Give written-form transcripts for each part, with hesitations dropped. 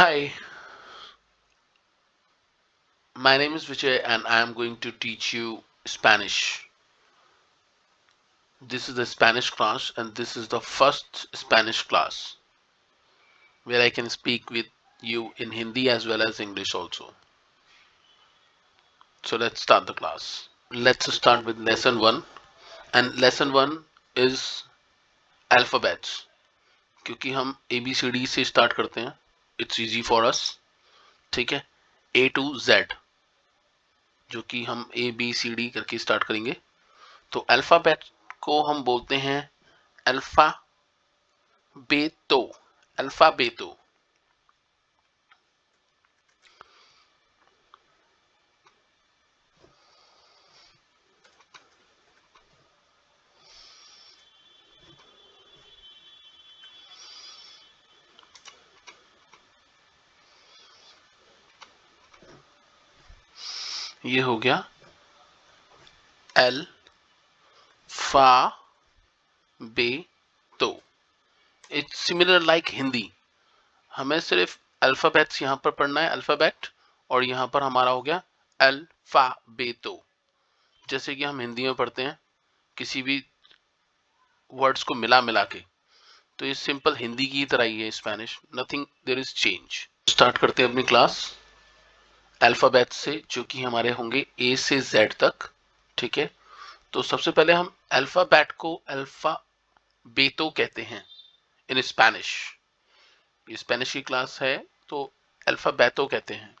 Hi, my name is Vijay and I am going to teach you Spanish. This is the Spanish class and this is the first Spanish class where I can speak with you in Hindi as well as English also. So let's start the class. Let's start with lesson 1 and lesson 1 is alphabets. क्योंकि हम ABCD से start करते हैं. It's easy for us. ठीक है. A to Z जो कि हम ABCD करके स्टार्ट करेंगे. तो अल्फाबेट को हम बोलते हैं अल्फा बेतो. अल्फाबेतो. ये हो गया एल फा बेतो. It's similar like Hindi. हमें सिर्फ अल्फाबेट्स यहाँ पर पढ़ना है, अल्फाबेट, और यहाँ पर हमारा हो गया अल्फाबेतो. जैसे कि हम हिंदी में पढ़ते हैं किसी भी वर्ड्स को मिला मिला के. तो ये सिंपल हिंदी की तरह ही है Spanish. Nothing there is change. Start करते हैं अपनी क्लास अल्फाबेट से जो कि हमारे होंगे ए से जेड तक. ठीक है. तो सबसे पहले हम अल्फाबेट को अल्फा बेतो कहते हैं इन स्पेनिश. ये स्पेनिश की क्लास है तो अल्फाबेतो कहते हैं.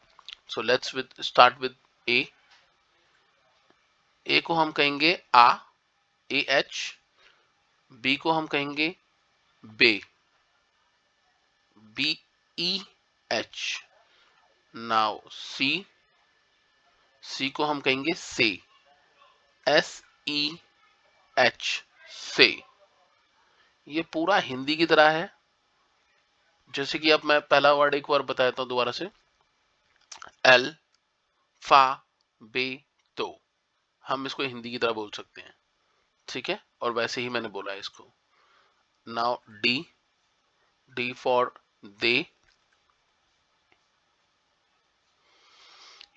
सो लेट्स स्टार्ट विद ए. ए को हम कहेंगे आ, ए एच. बी को हम कहेंगे बे, B E H. Now C. C को हम कहेंगे से, एस ई एच से. ये पूरा हिंदी की तरह है. जैसे कि अब मैं पहला वर्ड एक बार बता देता हूं दोबारा से. एल फा बे तो. हम इसको हिंदी की तरह बोल सकते हैं. ठीक है. और वैसे ही मैंने बोला है इसको. Now D. डी फॉर दे.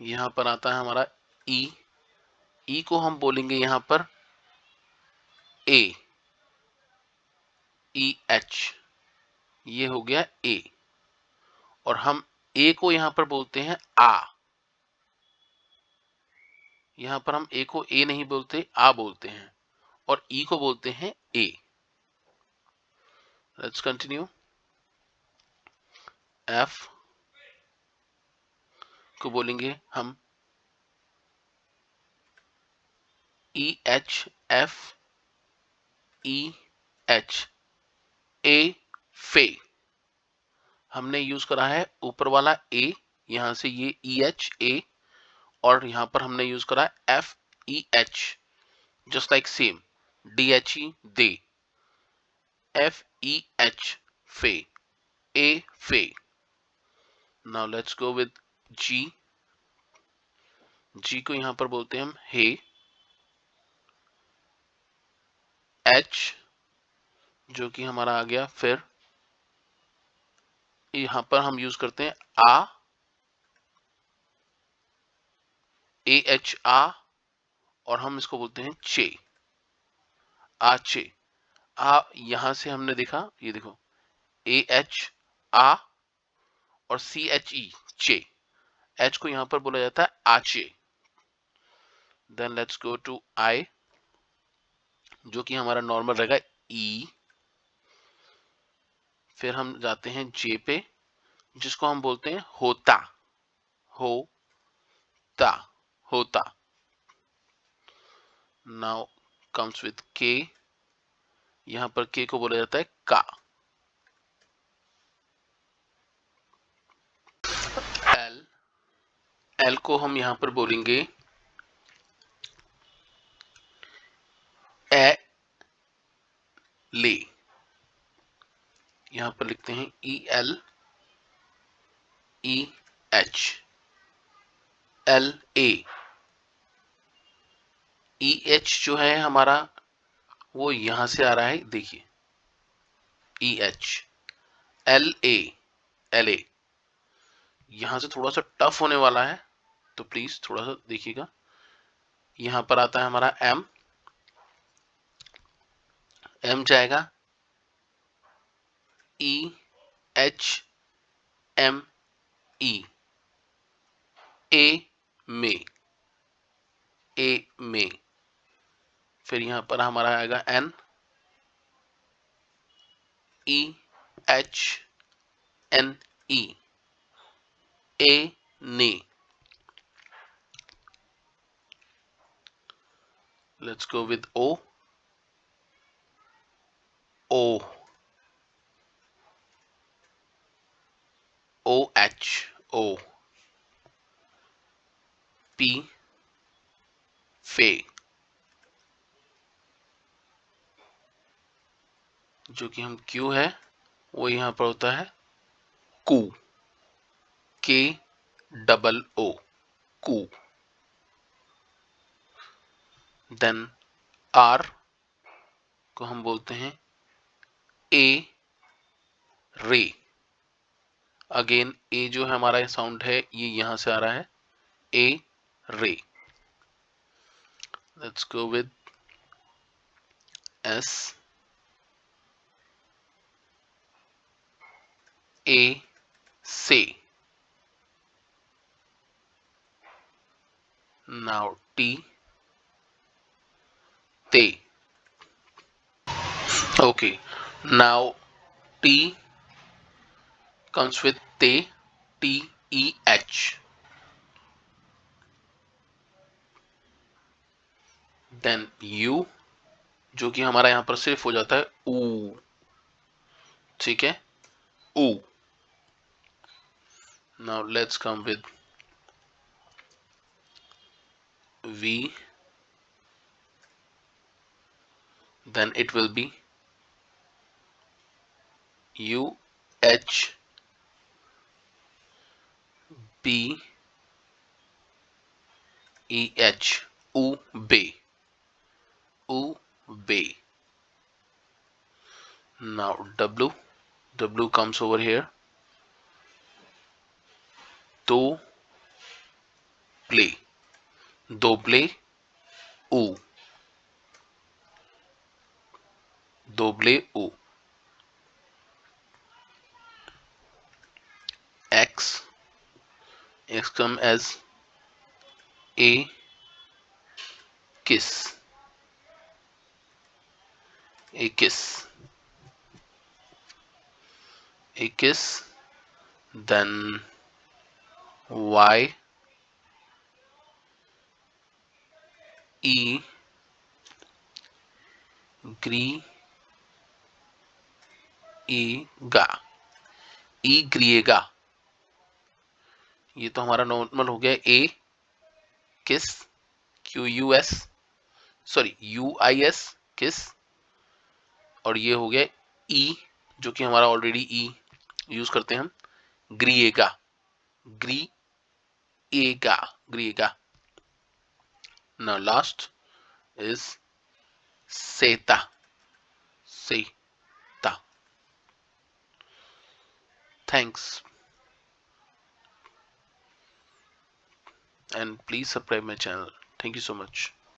यहां पर आता है हमारा ई. ई को हम बोलेंगे यहां पर ए, ई एच. ये हो गया ए. और हम ए को यहां पर बोलते हैं आ. यहां पर हम ए को ए नहीं बोलते, आ बोलते हैं. और ई को बोलते हैं ए. Let's continue. एफ को बोलेंगे हम E H F, E H, ए फे. हमने यूज करा है ऊपर वाला ए. यहां से ये ई एच ए. और यहां पर हमने यूज करा F E H. Just like same. D H E दे, एफ ई एच फे, ए फे. Now let's go with G. G को यहां पर बोलते हैं हम हे. एच जो कि हमारा आ गया. फिर यहां पर हम यूज करते हैं आ, ए एच आ. और हम इसको बोलते हैं चे, आचे. आ यहां से हमने देखा, ये देखो ए एच आ और सी एच ई चे. एच को यहां पर बोला जाता है आचे. देन लेट्स गो टू आई जो कि हमारा नॉर्मल रहेगा ई. फिर हम जाते हैं जे पे जिसको हम बोलते हैं होता. होता, होता. नाउ कम्स विद के. यहां पर के को बोला जाता है का. एल. एल को हम यहां पर बोलेंगे ए ले. यहां पर लिखते हैं E L E H, L A. E H जो है हमारा वो यहां से आ रहा है. देखिए E H, L A, L A. यहां से थोड़ा सा टफ होने वाला है, तो प्लीज थोड़ा सा देखिएगा। यहां पर आता है हमारा एम, एम जाएगा ई एच एम ई, ए में, ए में। फिर यहां पर हमारा आएगा N, E H N E, ए ने। Let's go with O, O, O H, O, P, फे, जो कि हम क्यू है वो यहां पर होता है कू, के डबल ओ, कू। देन आर को हम बोलते हैं ए रे। अगेन ए जो है हमारा साउंड है ये यहां से आ रहा है, ए रे। Let's go with S, A से। नाउ टी, ते। Okay, now T comes with te, t e h. Then U, जो कि हमारा यहां पर सिर्फ हो जाता है ऊ, ठीक है, ऊ। Now let's come with V, then it will be U H B E H, ऊ बे, ऊ बे। Now W, W comes over here, दो प्ले, दो प्ले, ऊ, दोबले ऊ। X, X come as a kiss, a kiss, a kiss। then y, e ग्री एगा, ई ग्रीएगा। ये तो हमारा नॉर्मल हो गया ए किस, Q U S, sorry you I S किस। और ये हो गया ई, जो कि हमारा ऑलरेडी ई यूज करते हैं हम, ग्रीएगा, ग्रीएगा, ग्रीएगा। नाउ लास्ट इज सेता, सेता। Thanks and please subscribe my channel. Thank you so much.